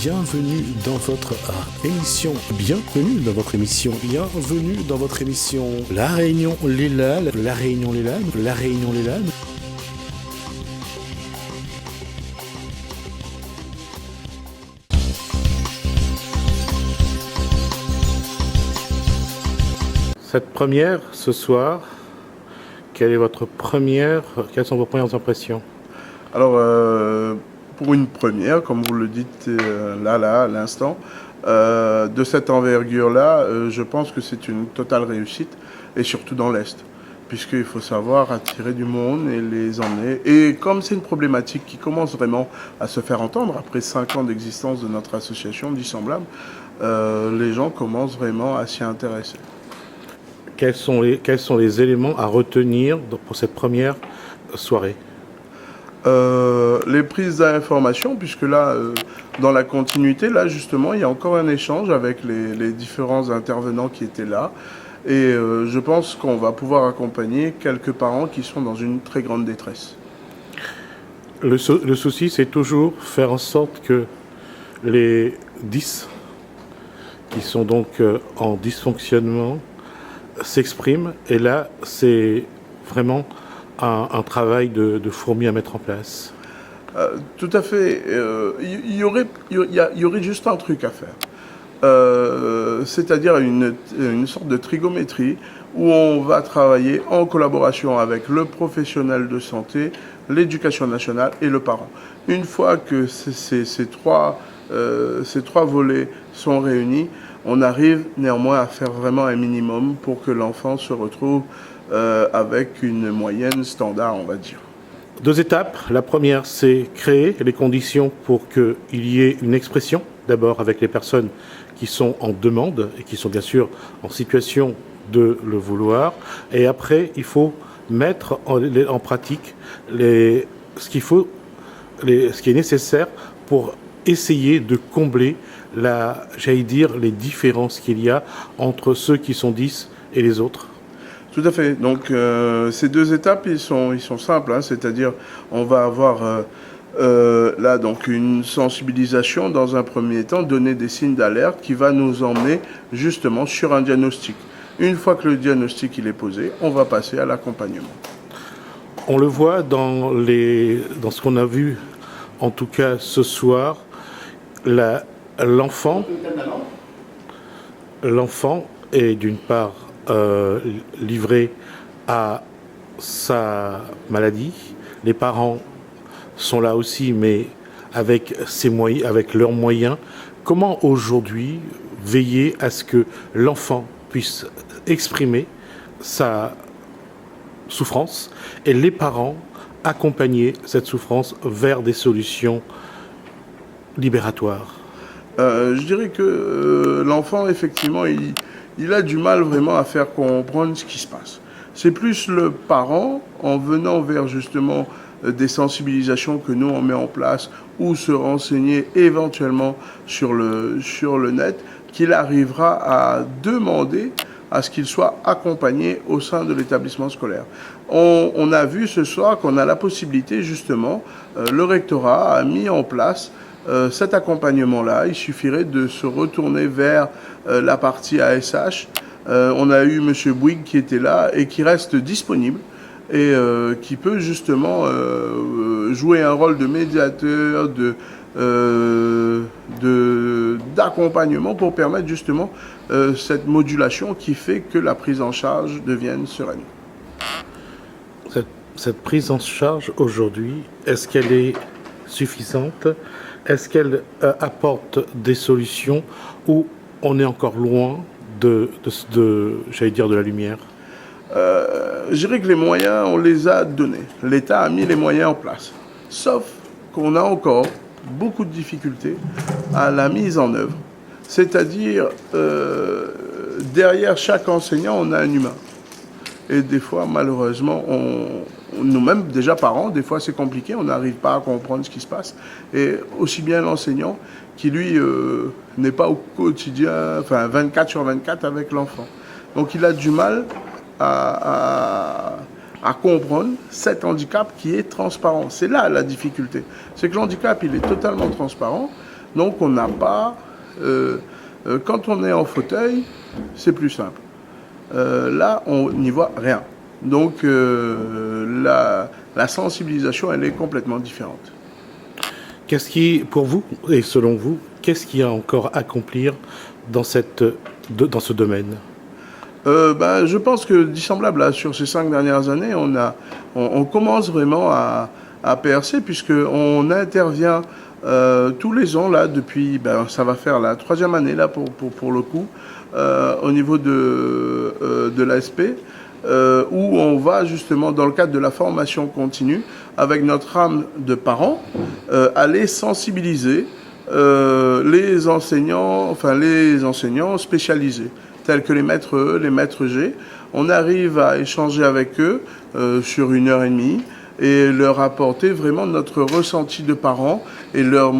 bienvenue dans votre émission, bienvenue dans votre émission, bienvenue dans votre émission La Réunion Léla, La Réunion Léla, La Réunion Léla. Cette première, ce soir, quelles sont vos premières impressions? Alors, pour une première, comme vous le dites là, à l'instant, de cette envergure-là, je pense que c'est une totale réussite, et surtout dans l'Est, puisqu'il faut savoir attirer du monde et les emmener. Et comme c'est une problématique qui commence vraiment à se faire entendre, après 5 ans d'existence de notre association Dissemblable, les gens commencent vraiment à s'y intéresser. Quels sont les éléments à retenir pour cette première soirée? Les prises d'informations, puisque là, dans la continuité, là justement, il y a encore un échange avec les différents intervenants qui étaient là. Et je pense qu'on va pouvoir accompagner quelques parents qui sont dans une très grande détresse. Le souci, c'est toujours faire en sorte que les 10 qui sont donc en dysfonctionnement s'expriment. Et là, c'est vraiment un travail de fourmi à mettre en place. Tout à fait. Il y aurait juste un truc à faire. C'est-à-dire une sorte de trigométrie où on va travailler en collaboration avec le professionnel de santé, l'éducation nationale et le parent. Une fois que ces trois volets sont réunis, on arrive néanmoins à faire vraiment un minimum pour que l'enfant se retrouve avec une moyenne standard, on va dire. 2 étapes. La première, c'est créer les conditions pour qu'il y ait une expression, d'abord avec les personnes qui sont en demande et qui sont bien sûr en situation de le vouloir. Et après, il faut mettre en pratique ce qui est nécessaire pour essayer de combler les différences qu'il y a entre ceux qui sont 10 et les autres. Tout à fait. Donc ces 2 étapes, ils sont simples, hein, c'est-à-dire on va avoir là donc une sensibilisation dans un premier temps, donner des signes d'alerte qui va nous emmener justement sur un diagnostic. Une fois que le diagnostic il est posé, on va passer à l'accompagnement. On le voit dans ce qu'on a vu, en tout cas ce soir, l'enfant est d'une part livré à sa maladie. Les parents sont là aussi, mais avec leurs moyens. Comment aujourd'hui veiller à ce que l'enfant puisse exprimer sa souffrance et les parents accompagner cette souffrance vers des solutions libératoires? Je dirais que l'enfant, effectivement, il a du mal vraiment à faire comprendre ce qui se passe. C'est plus le parent, en venant vers justement des sensibilisations que nous on met en place ou se renseigner éventuellement sur le net, qu'il arrivera à demander à ce qu'il soit accompagné au sein de l'établissement scolaire. On a vu ce soir qu'on a la possibilité justement, le rectorat a mis en place cet accompagnement-là. Il suffirait de se retourner vers la partie ASH. On a eu M. Bouygues qui était là et qui reste disponible et qui peut justement jouer un rôle de médiateur, d'accompagnement pour permettre justement cette modulation qui fait que la prise en charge devienne sereine. Cette prise en charge aujourd'hui, est-ce qu'elle est suffisante? Est-ce qu'elle apporte des solutions ou on est encore loin de la lumière? Je dirais que les moyens, on les a donnés. L'État a mis les moyens en place. Sauf qu'on a encore beaucoup de difficultés à la mise en œuvre. C'est-à-dire, derrière chaque enseignant, on a un humain. Et des fois, malheureusement, nous-mêmes, déjà parents, des fois c'est compliqué, on n'arrive pas à comprendre ce qui se passe. Et aussi bien l'enseignant qui, lui, n'est pas au quotidien, enfin 24/24 avec l'enfant. Donc il a du mal à comprendre cet handicap qui est transparent. C'est là la difficulté. C'est que l'handicap, il est totalement transparent. Donc on n'a pas... quand on est en fauteuil, c'est plus simple. Là, on n'y voit rien. Donc la sensibilisation, elle est complètement différente. Qu'est-ce qui, pour vous, et selon vous, qu'est-ce qu'il y a encore à accomplir dans ce domaine ? Je pense que dissemblable, là, sur ces 5 dernières années, on commence vraiment à percer, puisqu'on intervient tous les ans, là, depuis, ça va faire la 3e année, là, pour le coup, au niveau de l'ASP, où on va justement, dans le cadre de la formation continue, avec notre âme de parents, aller sensibiliser les enseignants spécialisés, tels que les maîtres E, les maîtres G. On arrive à échanger avec eux sur 1h30 et leur apporter vraiment notre ressenti de parents et leur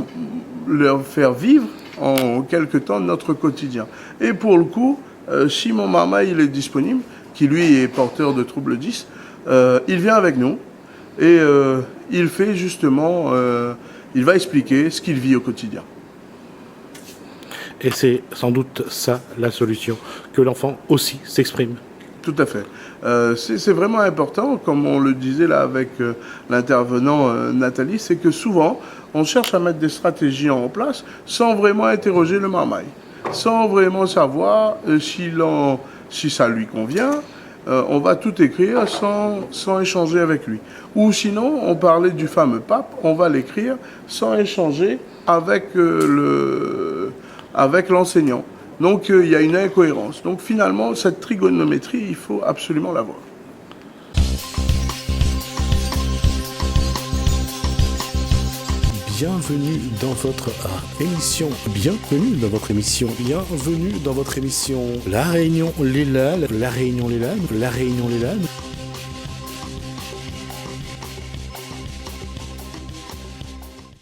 faire vivre en quelque temps notre quotidien. Et pour le coup, si mon maman il est disponible, qui lui est porteur de troubles 10, il vient avec nous et il fait justement, il va expliquer ce qu'il vit au quotidien. Et c'est sans doute ça la solution, que l'enfant aussi s'exprime. Tout à fait. C'est vraiment important, comme on le disait là avec l'intervenant Nathalie, c'est que souvent, on cherche à mettre des stratégies en place sans vraiment interroger le marmaille, sans vraiment savoir si ça lui convient. On va tout écrire sans échanger avec lui. Ou sinon, on parlait du fameux pape, on va l'écrire sans échanger avec l'enseignant. Donc il y a une incohérence. Donc finalement, cette trigonométrie, il faut absolument l'avoir. Bienvenue dans votre émission. Bienvenue dans votre émission. Bienvenue dans votre émission. La Réunion, les LAL. La Réunion, les LAL. La Réunion, les LAL.